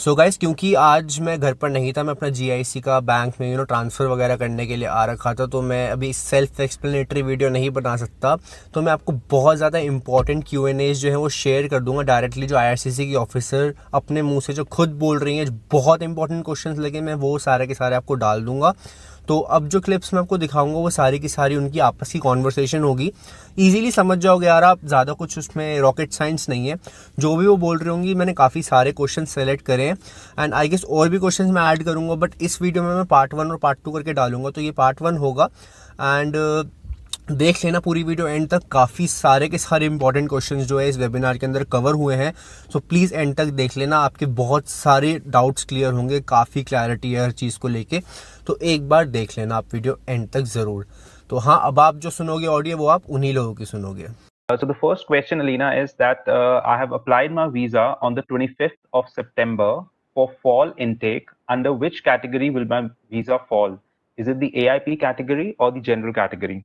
So guys, क्योंकि आज मैं घर पर नहीं था, मैं अपना जीआईसी का बैंक में ट्रांसफ़र वगैरह करने के लिए आ रखा था, तो मैं अभी सेल्फ एक्सप्लेनेटरी वीडियो नहीं बना सकता। तो मैं आपको बहुत ज़्यादा इंपॉर्टेंट Q&As जो है वो शेयर कर दूंगा डायरेक्टली, जो आईआरसीसी की ऑफिसर अपने मुंह से जो खुद बोल रही हैं, बहुत इंपॉर्टेंट क्वेश्चंस लगे, मैं वो सारे के सारे आपको डाल दूंगा। तो अब जो क्लिप्स मैं आपको दिखाऊंगा वो सारी की सारी उनकी आपस की कॉन्वर्सेशन होगी। इजीली समझ जाओगे यार आप, ज़्यादा कुछ उसमें रॉकेट साइंस नहीं है। जो भी वो बोल रही होंगी, मैंने काफ़ी सारे क्वेश्चन सेलेक्ट करे हैं एंड आई गेस और भी क्वेश्चन मैं ऐड करूँगा, बट इस वीडियो में मैं पार्ट 1 और पार्ट 2 करके डालूंगा, तो ये पार्ट 1 होगा। एंड देख लेना पूरी वीडियो एंड तक, काफ़ी सारे के सारे इंपॉर्टेंट क्वेश्चंस जो है इस वेबिनार के अंदर कवर हुए हैं। सो प्लीज़ एंड तक देख लेना, आपके बहुत सारे डाउट्स क्लियर होंगे, काफ़ी क्लैरिटी है हर चीज़ को लेके। तो एक बार देख लेना आप वीडियो एंड तक ज़रूर। तो हाँ, अब आप जो सुनोगे ऑडियो वो आप उन्हीं लोगों की सुनोगे। So the first question, Alina, is that I have applied my visa on the 25th of September for fall intake. Under which category will my visa fall? Is it the AIP category or the general category?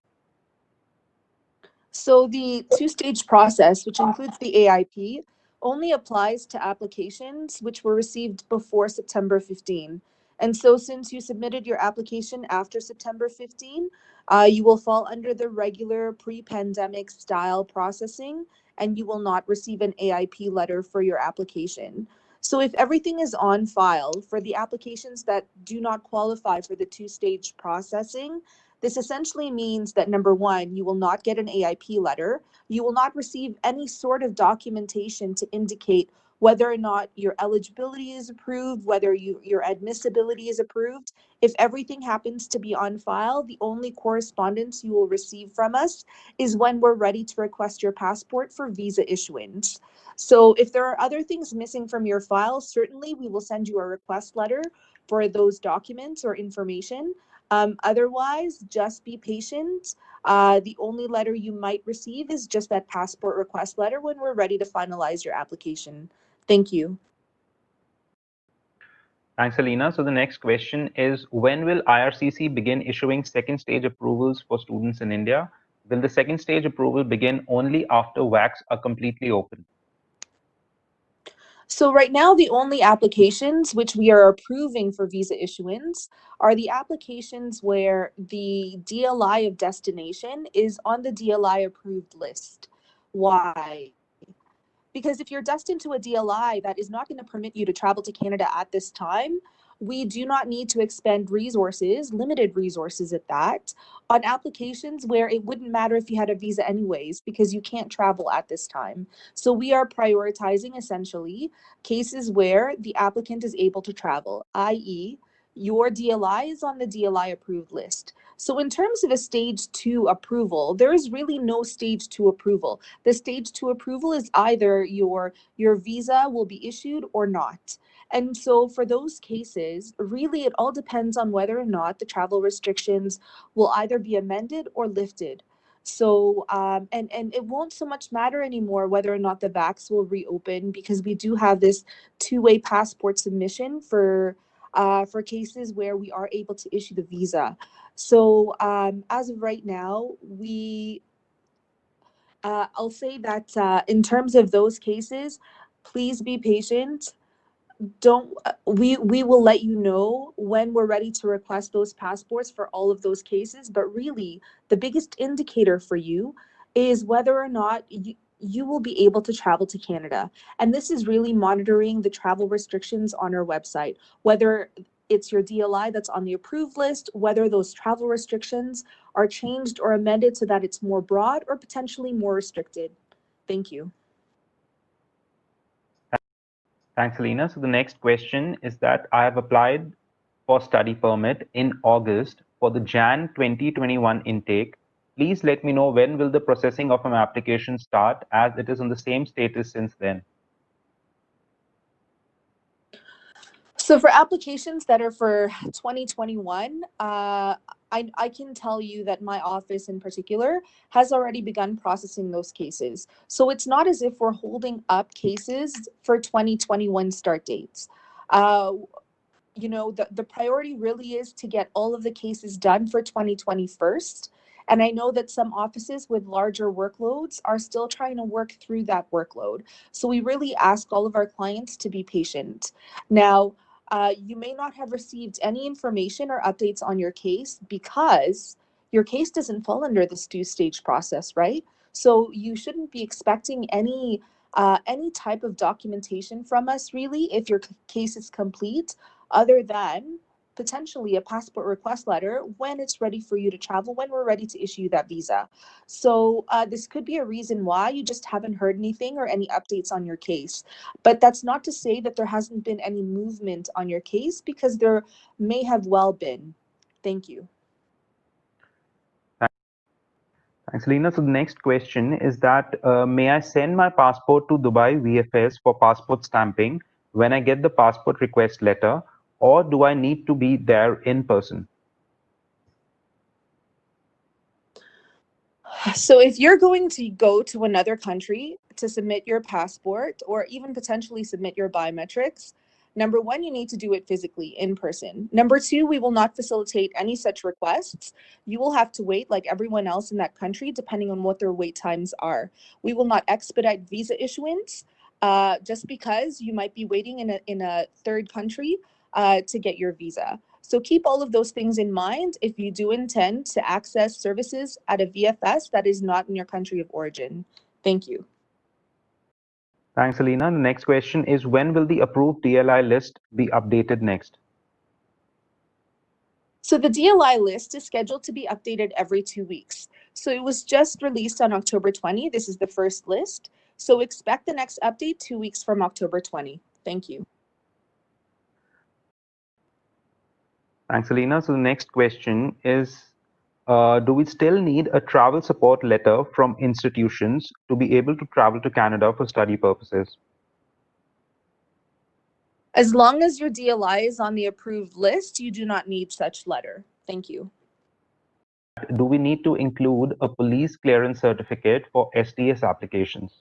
So the two-stage process, which includes the AIP, only applies to applications which were received before September 15. And so since you submitted your application after September 15, you will fall under the regular pre-pandemic style processing, and you will not receive an AIP letter for your application. So if everything is on file for the applications that do not qualify for the two-stage processing, this essentially means that number one, you will not get an AIP letter. You will not receive any sort of documentation to indicate whether or not your eligibility is approved, whether your admissibility is approved. If everything happens to be on file, the only correspondence you will receive from us is when we're ready to request your passport for visa issuance. So if there are other things missing from your file, certainly we will send you a request letter for those documents or information. Otherwise, just be patient. The only letter you might receive is just that passport request letter when we're ready to finalize your application. Thank you. Thanks, Alina. So the next question is, when will IRCC begin issuing second stage approvals for students in India? Will the second stage approval begin only after WACs are completely open? So right now, the only applications which we are approving for visa issuance are the applications where the DLI of destination is on the DLI approved list. Why? Because if you're destined to a DLI that is not going to permit you to travel to Canada at this time, we do not need to expend resources, limited resources at that, on applications where it wouldn't matter if you had a visa anyways, because you can't travel at this time. So we are prioritizing essentially cases where the applicant is able to travel, i.e., your DLI is on the DLI approved list. So in terms of a stage 2 approval, there is really no stage 2 approval. The stage 2 approval is either your visa will be issued or not. And so for those cases, really it all depends on whether or not the travel restrictions will either be amended or lifted. So and it won't so much matter anymore whether or not the VACs will reopen, because we do have this two-way passport submission for cases where we are able to issue the visa. So as of right now, I'll say that in terms of those cases, please be patient. We will let you know when we're ready to request those passports for all of those cases. But really, the biggest indicator for you is whether or not you will be able to travel to Canada. And this is really monitoring the travel restrictions on our website, whether it's your DLI that's on the approved list, whether those travel restrictions are changed or amended so that it's more broad or potentially more restricted. Thank you. Thanks, Alina. So the next question is that I have applied for study permit in August for the Jan 2021 intake. Please let me know when will the processing of my application start, as it is on the same status since then. So for applications that are for 2021, I can tell you that my office in particular has already begun processing those cases. So it's not as if we're holding up cases for 2021 start dates. You know, the priority really is to get all of the cases done for 2020 first. And I know that some offices with larger workloads are still trying to work through that workload. So we really ask all of our clients to be patient. Now, you may not have received any information or updates on your case because your case doesn't fall under this two-stage process, right? So you shouldn't be expecting any type of documentation from us really if your case is complete, other than potentially a passport request letter when it's ready for you to travel, when we're ready to issue that visa. So this could be a reason why you just haven't heard anything or any updates on your case. But that's not to say that there hasn't been any movement on your case, because there may have well been. Thank you. Thanks, Lena. So the next question is that, may I send my passport to Dubai VFS for passport stamping when I get the passport request letter, or do I need to be there in person? So if you're going to go to another country to submit your passport or even potentially submit your biometrics, number one, you need to do it physically in person. Number two, we will not facilitate any such requests. You will have to wait like everyone else in that country, depending on what their wait times are. We will not expedite visa issuance just because you might be waiting in a third country to get your visa. So keep all of those things in mind if you do intend to access services at a VFS that is not in your country of origin. Thank you. Thanks, Alina. The next question is, when will the approved DLI list be updated next? So the DLI list is scheduled to be updated every 2 weeks. So it was just released on October 20. This is the first list. So expect the next update 2 weeks from October 20. Thank you. Thanks, Alina. So the next question is, do we still need a travel support letter from institutions to be able to travel to Canada for study purposes? As long as your DLI is on the approved list, you do not need such letter. Thank you. Do we need to include a police clearance certificate for SDS applications?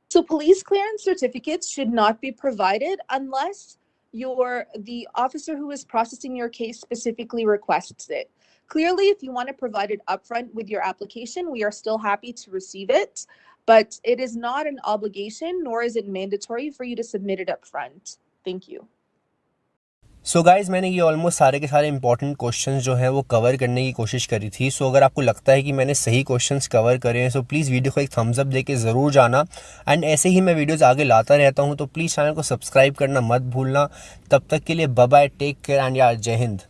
So police clearance certificates should not be provided unless the officer who is processing your case specifically requests it. Clearly, if you want to provide it upfront with your application, we are still happy to receive it, but it is not an obligation, nor is it mandatory for you to submit it upfront. Thank you. So guys, मैंने ये almost सारे के सारे important questions जो हैं वो cover करने की कोशिश करी थी. सो अगर आपको लगता है कि मैंने सही क्वेश्चंस कवर करे हैं, सो प्लीज़ वीडियो को एक थम्स अप देके ज़रूर जाना. एंड ऐसे ही मैं वीडियोस आगे लाता रहता हूँ, तो प्लीज़ चैनल को सब्सक्राइब करना मत भूलना. तब तक के लिए bye bye, take care and यार, जय हिंद.